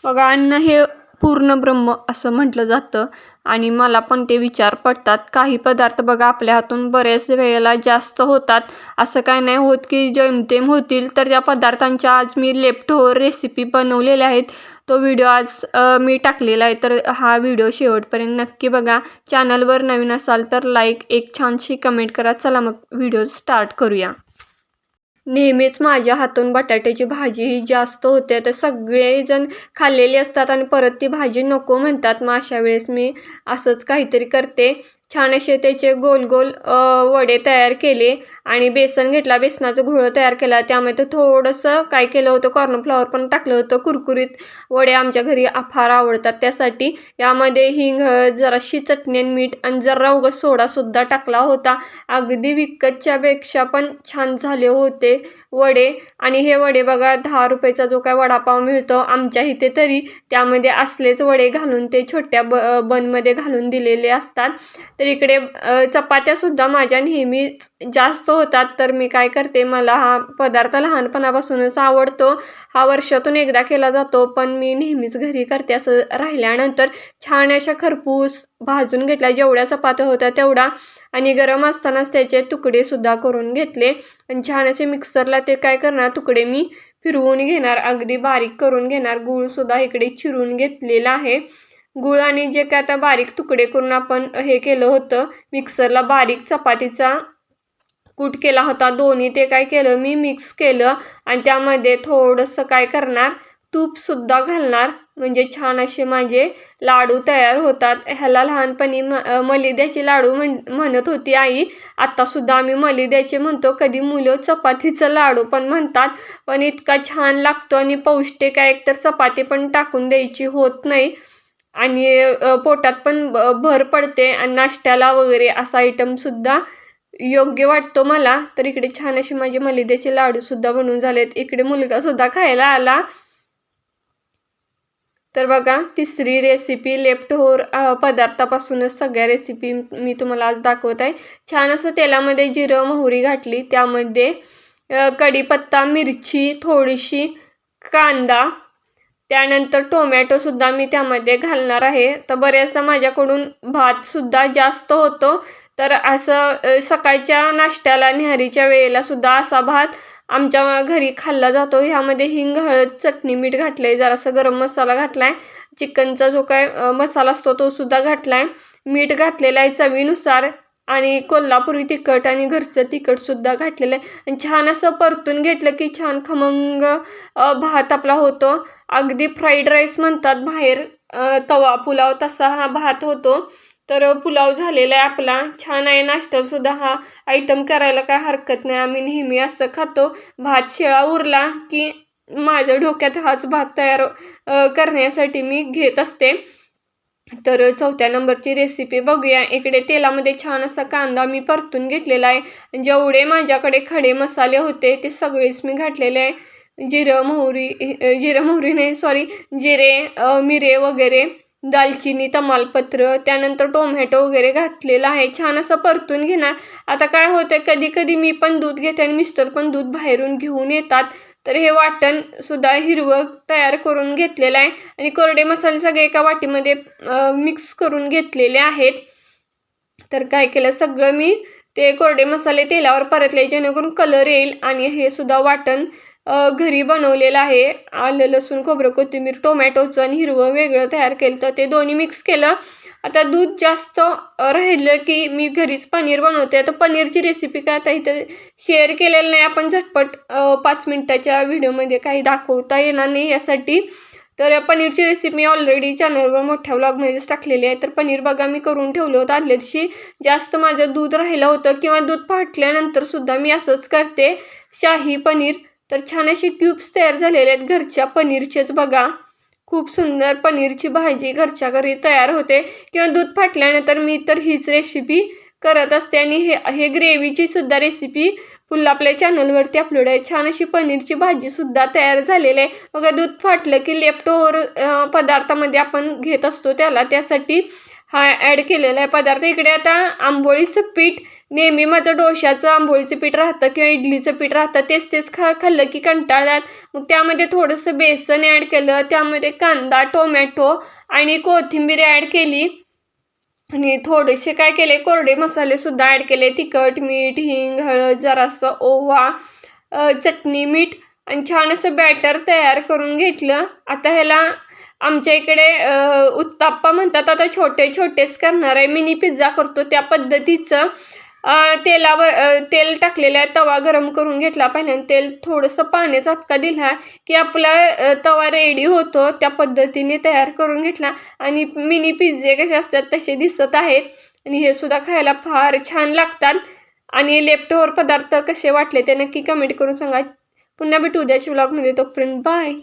बघा, अन्न हे पूर्ण ब्रह्म असं म्हटलं जातं आणि मला पण ते विचार पडतात. काही पदार्थ बघा आपल्या हातून बऱ्याच वेळेला जास्त होतात. असं काय नाही होत की जेमतेम होतील. तर त्या पदार्थांच्या आज मी लेफ्ट ओव्हर रेसिपी बनवलेल्या आहेत. तो व्हिडिओ आज मी टाकलेला आहे. तर हा व्हिडिओ शेवटपर्यंत नक्की बघा. चॅनलवर नवीन असाल तर लाईक, एक छानशी कमेंट करा. चला मग व्हिडिओ स्टार्ट करूया. नेहमीच माझ्या हातून बटाट्याची भाजी ही जास्त होते. तर सगळेजण खाल्लेली असतात आणि परत ती भाजी नको म्हणतात. मग अशा वेळेस मी असंच काहीतरी करते. छान असे त्याचे गोल गोल वडे तयार केले आणि बेसन घेतला, बेसनाचं घोळ तयार केला. त्यामध्ये थोडंसं काय केलं होतं, कॉर्नफ्लॉवर पण टाकलं होतं. कुरकुरीत वडे आमच्या घरी फार आवडतात. त्यासाठी यामध्ये हिंग, हळद, जराशी चटणी आणि मीठ आणि जरा उगाच सोडासुद्धा टाकला होता. अगदी विकतच्यापेक्षा पण छान झाले होते वडे. आणि हे वडे बघा 10 रुपयाचा जो काय वडापाव मिळतो आमच्या इथे, तरी त्यामध्ये असलेच वडे घालून ते छोट्या बनमध्ये घालून दिलेले असतात. तर इकडे चपात्यासुद्धा माझ्या नेहमीच जास्त होतात. तर मी काय करते, मला हा पदार्थ लहानपणापासूनच आवडतो. हा वर्षातून एकदा केला जातो, पण मी नेहमीच घरी करते. असं राहिल्यानंतर छान अशा खरपूस भाजून घेतल्या, जेवढ्या चपात्या होत्या तेवढा, आणि गरम असतानाच त्याचे तुकडेसुद्धा करून घेतले. आणि छान असे मिक्सरला ते काय करणार, तुकडे मी फिरवून घेणार, अगदी बारीक करून घेणार. गूळसुद्धा इकडे चिरून घेतलेला आहे. गूळ आणि जे काय आता बारीक तुकडे करून आपण हे केलं होतं मिक्सरला, बारीक चपातीचा कूट केला होता, दोन्ही ते काय केलं मी मिक्स केलं आणि त्यामध्ये थोडंसं काय करणार, तूपसुद्धा घालणार. म्हणजे छान असे माझे लाडू तयार होतात. ह्याला लहानपणी मलिद्याचे लाडू म्हणत होती आई. आत्तासुद्धा आम्ही मलिद्याचे म्हणतो. कधी मुलं चपातीचं लाडू पण म्हणतात. पण इतका छान लागतो आणि पौष्टिक आहे. एकतर चपाती पण टाकून द्यायची होत नाही आणि पोटात पण भर पडते आणि नाश्त्याला वगैरे असा आयटमसुद्धा योग्य वाटतो मला. तर इकडे छान असे माझे मलिद्याचे लाडूसुद्धा बनवून झालेत. इकडे मुलगासुद्धा खायला आला. तर बघा, तिसरी रेसिपी लेफ्ट ओव्हर पदार्थापासूनच सगळ्या रेसिपी मी तुम्हाला आज दाखवत आहे. छान असं तेलामध्ये जिरं मोहरी घातली, त्यामध्ये कढीपत्ता, मिरची, थोडीशी कांदा, त्यानंतर टोमॅटोसुद्धा मी त्यामध्ये घालणार आहे. तर बऱ्याचदा माझ्याकडून भातसुद्धा जास्त होतो. तर असं सकाळच्या नाश्त्याला न्याहारीच्या वेळेलासुद्धा असा भात आमच्या घरी खाल्ला जातो. ह्यामध्ये हिंग, हळद, चटणी, मीठ घातलं आहे, जरासा गरम मसाला घातला आहे, चिकनचा जो काय मसाला असतो तो सुद्धा घातला आहे, मीठ घातलेलं आहे चवीनुसार आणि कोल्हापुरी तिखट आणि घरचं तिखटसुद्धा घातलेलं आहे. आणि छान असं परतून घेतलं की छान खमंग भात आपला होतो. अगदी फ्राईड राईस म्हणतात बाहेर, तवा पुलाव, तसा हा भात होतो. तर पुलाव झालेला आहे आपला. छान आहे. नाश्त्यालासुद्धा हा आयटम करायला काय हरकत नाही. आम्ही नेहमी असं खातो. भात शिळा उरला की माझ्या डोक्यात हाच भात तयार करण्यासाठी मी घेत असते. तर चौथ्या नंबरची रेसिपी बघूया. इकडे तेलामध्ये छान असा कांदा मी परतून घेतलेला आहे. जेवढे माझ्याकडे खडे मसाले होते ते सगळेच मी घातलेले आहे. जिरं मोहरी नाही, सॉरी, जिरे, मिरे वगैरे, दालचिनी, तमालपत्र, त्यानंतर टोमॅटो वगैरे घातलेला आहे. छान असं परतून घेणार. आता काय होतं, कधी कधी मी पण दूध घेते आणि मिस्टर पण दूध बाहेरून घेऊन येतात. तर हे वाटणसुद्धा हिरवं तयार करून घेतलेलं आहे आणि कोरडे मसाले सगळे एका वाटीमध्ये मिक्स करून घेतलेले आहेत. तर काय केलं, सगळं मी ते कोरडे मसाले तेलावर परतले जेणेकरून कलर येईल. आणि हे सुद्धा वाटण घरी बनवलेलं आहे. आलं, लसूण, खोबरं, कोथिंबीर, टोमॅटोचं आणि हिरवं वेगळं तयार केलं. तर ते दोन्ही मिक्स केलं. आता दूध जास्त राहिलं की मी घरीच पनीर बनवते. आता पनीरची रेसिपी काय आता इथं शेअर केलेलं नाही. आपण झटपट 5 मिनिटाच्या व्हिडिओमध्ये काही दाखवता येणार नाही यासाठी. तर पनीरची रेसिपी मी ऑलरेडी चॅनलवर मोठ्या व्लॉगमध्येच टाकलेली आहे. तर पनीर बघा मी करून ठेवलं होतं आदल्या दिवशी. जास्त माझं दूध राहिलं होतं किंवा दूध फाटल्यानंतरसुद्धा मी असंच करते, शाही पनीर. तर छान असे क्यूब्स तयार झालेले आहेत घरच्या पनीरचेच बघा. खूप सुंदर पनीरची भाजी घरच्या घरी तयार होते. किंवा दूध फाटल्यानंतर मी तर हीच रेसिपी करत असते. आणि हे ग्रेव्हीची सुद्धा रेसिपी फुल आपल्या चॅनलवरती अपलोड आहे. छान अशी पनीरची भाजीसुद्धा तयार झालेली आहे बघा. दूध फाटलं की लेफ्ट ओव्हर पदार्थामध्ये आपण घेत असतो त्यासाठी हा ॲड केलेला आहे पदार्थ. इकडे आता आंबोळीचं पीठ नेहमी माझं डोश्याचं, आंबोळीचं पीठ राहतं किंवा इडलीचं पीठ राहतं. तेच तेच खाल्लं की कंटाळतात. मग त्यामध्ये थोडंसं बेसन ॲड केलं. त्यामध्ये कांदा, टोमॅटो आणि कोथिंबीर ॲड केली. आणि थोडेसे काय केले, कोरडे मसालेसुद्धा ॲड केले. तिखट, मीठ, हिंग, हळद, जरासं ओवा, चटणी, मीठ आणि छान असं बॅटर तयार करून घेतलं. आता ह्याला आमच्या इकडे उत्ताप्पा म्हणतात. आता छोटे-छोटेच करणार आहे. मिनी पिझ्झा करतो त्या पद्धतीचं तेल टाकलेलं आहे. तवा गरम करून घेतला. पहिल्यांदा तेल थोडंसं पाण्याचा झटका दिला की आपला तवा रेडी होतो. त्या पद्धतीने तयार करून घेतला आणि मिनी पिझ्झे कसे असतात तसे दिसत आहेत आणि हे सुद्धा खायला फार छान लागतात. आणि लेफ्ट ओव्हर पदार्थ कसे वाटले ते नक्की कमेंट करून सांगा. पुन्हा भेटू उद्याच्या व्लॉगमध्ये. तोपर्यंत बाय.